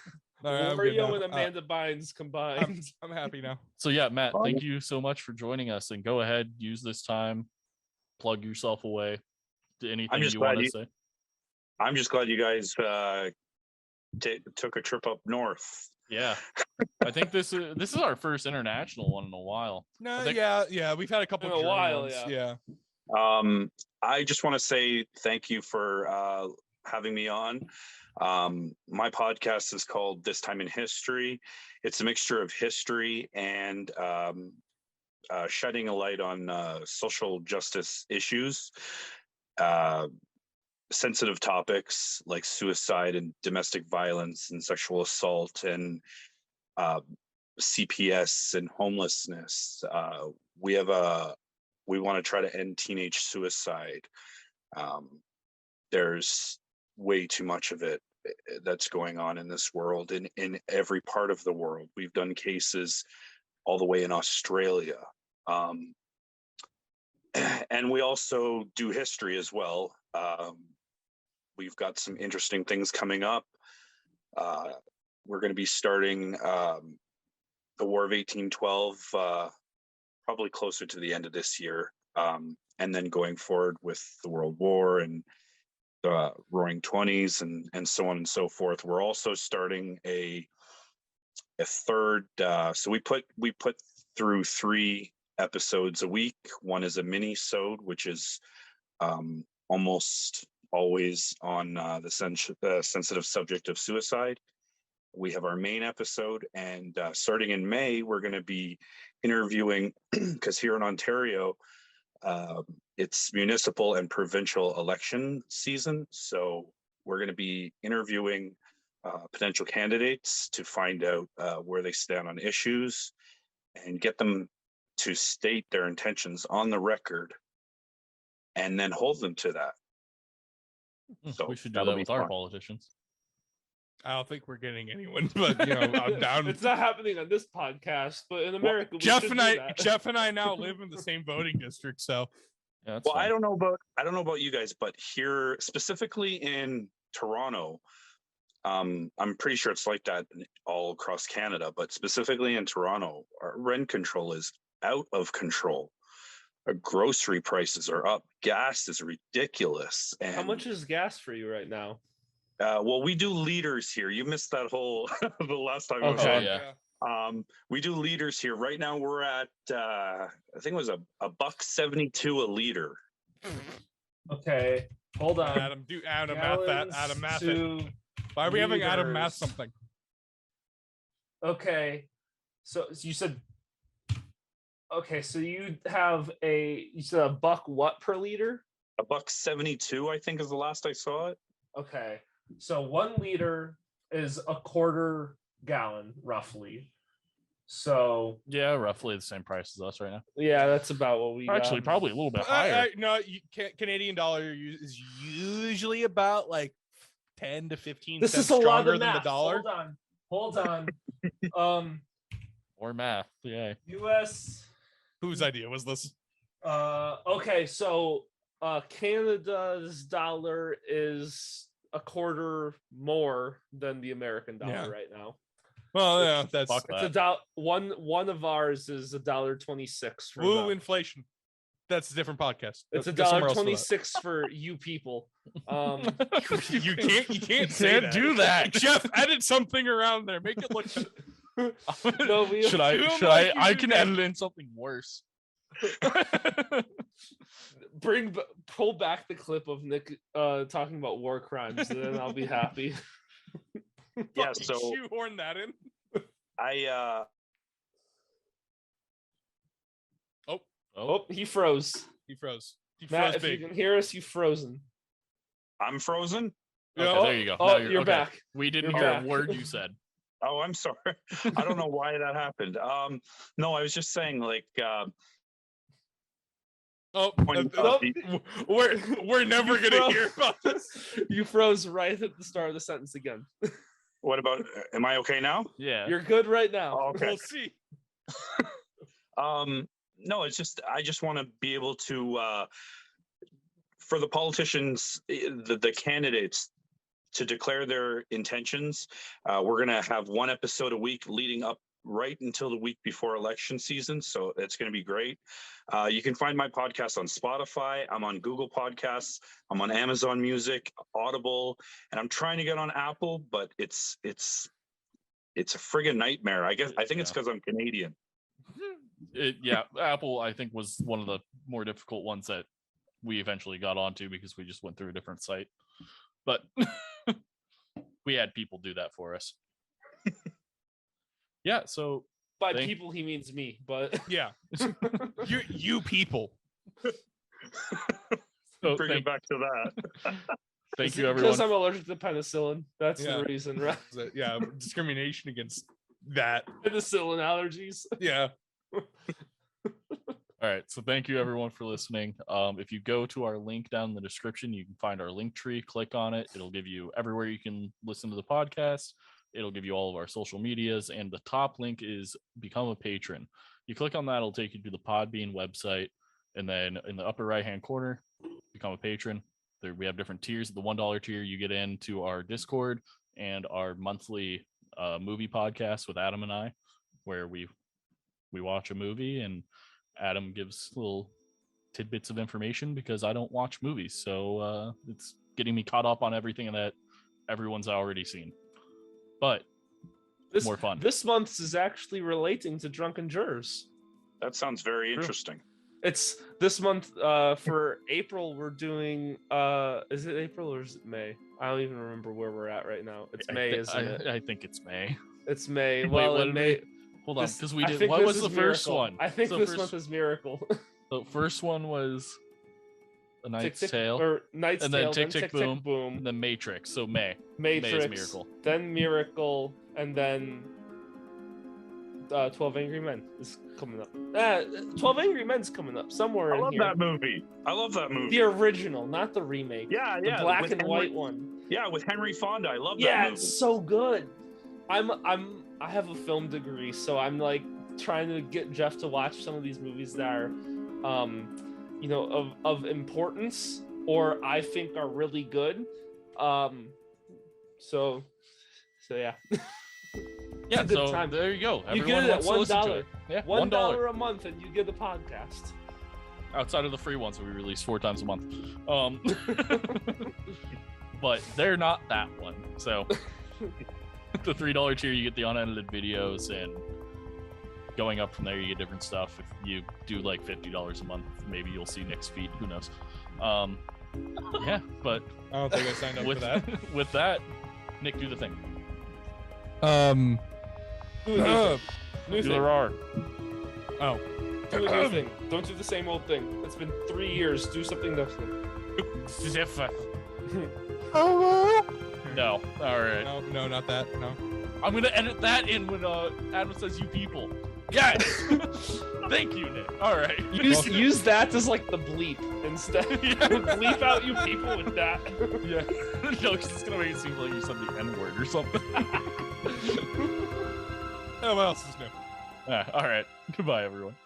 Mario and Amanda Bynes combined. I'm happy now. So yeah, Matt, thank you so much for joining us. And go ahead, use this time, plug yourself away. Anything you want to say? I'm just glad you guys took a trip up north. Yeah, I think this is our first international one in a while. No, yeah, we've had a couple in a while. Ones. Yeah. I just want to say thank you for having me on. My podcast is called This Time in History. It's a mixture of history and shedding a light on social justice issues. Sensitive topics like suicide and domestic violence and sexual assault and CPS and homelessness. We want to try to end teenage suicide. There's way too much of it that's going on in this world, in every part of the world. We've done cases all the way in Australia. And we also do history as well. We've got some interesting things coming up. We're going to be starting the War of 1812 probably closer to the end of this year, and then going forward with the World War and the Roaring Twenties and so on and so forth. We're also starting a third. So we put through 3 episodes a week. One is a mini-sode, which is almost always on the sensitive subject of suicide. We have our main episode, and starting in May, we're going to be interviewing, because here in Ontario, it's municipal and provincial election season. So we're going to be interviewing potential candidates to find out where they stand on issues and get them to state their intentions on the record and then hold them to that. So we should do that with our politicians. I don't think we're getting anyone, but I'm down. It's not happening on this podcast, but in America, we Jeff should and do I, that. Jeff and I now live in the same voting district, so. Yeah, that's Well, fine. I don't know about you guys, but here specifically in Toronto, I'm pretty sure it's like that all across Canada, but specifically in Toronto, our rent control is out of control. Our grocery prices are up. Gas is ridiculous. And How much is gas for you right now? well, we do liters here. You missed that whole the last time. I was Okay. on. Yeah. We do liters here. Right now we're at I think it was $1.72 a liter. Okay, hold on. Adam math that. Adam math it. to Why are we having Adam math liters. something? Okay, so you said. Okay, so you said a buck what per liter? $1.72, I think, is the last I saw it. Okay, so 1 liter is a quarter gallon, roughly. So Yeah, roughly the same price as us right now. yeah, that's about what we Actually, got. probably a little bit higher. No, Canadian dollar is usually about like 10 to 15 This cents is a lot stronger of than the math. dollar. Hold on. Or math. Yeah. U.S. Whose idea was this? Okay, so Canada's dollar is a quarter more than the American dollar Yeah. right now. Well, yeah, that's Fuck It's that. one of ours is $1.26 for woo them. inflation. That's a different podcast. It's Go somewhere else for that. $1.26 for you people. You can't say can't that. do that. Jeff, edit something around there. Make it look. No, we should I? do Should them like I? you I can do. edit in something worse. pull back the clip of Nick talking about war crimes, and then I'll be happy. Yeah, Fucking so shoehorn that in. Oh, he froze. He froze. He Matt, froze if big. you can hear us, you've frozen. I'm frozen. Okay, Oh, there you go. Oh, Now you're okay. back. We didn't You're hear back. a word you said. Oh, I'm sorry. I don't know why that happened. No, I was just saying, like, when, Nope. we're never You gonna froze. hear about this. You froze right at the start of the sentence again. what about? Am I okay now? Yeah. You're good right now. Oh, okay. We'll see. No, it's just I just want to be able to, for the politicians, the candidates, to declare their intentions. We're gonna have one episode a week leading up right until the week before election season, so it's going to be great. You can find my podcast on Spotify. I'm on Google Podcasts. I'm on Amazon Music, Audible, and I'm trying to get on Apple, but it's a friggin' nightmare. I think it's because I'm Canadian. Yeah, Apple, I think, was one of the more difficult ones that we eventually got onto because we just went through a different site. But we had people do that for us. Yeah, so By people, he means me, but Yeah. you people. so Bring it back to that. thank you, because everyone. I'm allergic to penicillin. That's Yeah. the reason, right? Yeah, discrimination against that. Penicillin allergies. Yeah. All right, so thank you everyone for listening. If you go to our link down in the description, you can find our link tree. Click on it. It'll give you everywhere you can listen to the podcast. It'll give you all of our social medias, and the top link is become a patron. You click on that, it'll take you to the Podbean website, and then in the upper right-hand corner, become a patron. There we have different tiers. The $1 tier, you get into our Discord and our monthly movie podcast with Adam and I, where we watch a movie and Adam gives little tidbits of information because I don't watch movies. So it's getting me caught up on everything that everyone's already seen. But more fun. This month's is actually relating to Drunken Jurors. That sounds very interesting. It's this month for April. We're doing is it April or is it May? I don't even remember where we're at right now. It's May, isn't it? I think it's May. It's May. Wait, Well, what in did May. Hold on, This- because we I did. think What this was the is first Miracle. one? I think So this first- month is Miracle. The first one was A Knight's Tick, Tale, or Knight's and then Tale, Tick, then Tick, Tick Boom, Boom, and then Matrix. So May. Matrix, May is Miracle. then Miracle, and then 12 Angry Men is coming up. 12 Angry Men's coming up somewhere I in love here. that movie. I love that movie. The original, not the remake. Yeah, The yeah. black with and Henry- white one. Yeah, with Henry Fonda. I love that Yeah, movie. it's so good. I have a film degree, so I'm like trying to get Jeff to watch some of these movies that are, you know, of importance or I think are really good. So yeah. Yeah, It's a good so time. there you go. You Everyone get it at wants to listen to $1. it. Yeah, $1 a month, and you get the podcast. Outside of the free ones that we release 4 times a month. But they're not that one. So the $3 tier, you get the unedited videos, and going up from there, you get different stuff. If you do like $50 a month, maybe you'll see Nick's feed. Who knows? Yeah, but I don't think I signed up for that. With that, Nick, do the thing. New thing. There are. Oh. Do a new thing. Don't do the same old thing. It's been 3 years. Do something different. No. All right. No, not that. No. I'm gonna edit that in when Adam says "you people." Yes. Thank you, Nick. All right. Use that as like the bleep instead. Bleep out "you people" with that. Yeah. No, because it's gonna make it seem like you said the N-word or something. Oh, what else is new? All right. Goodbye, everyone.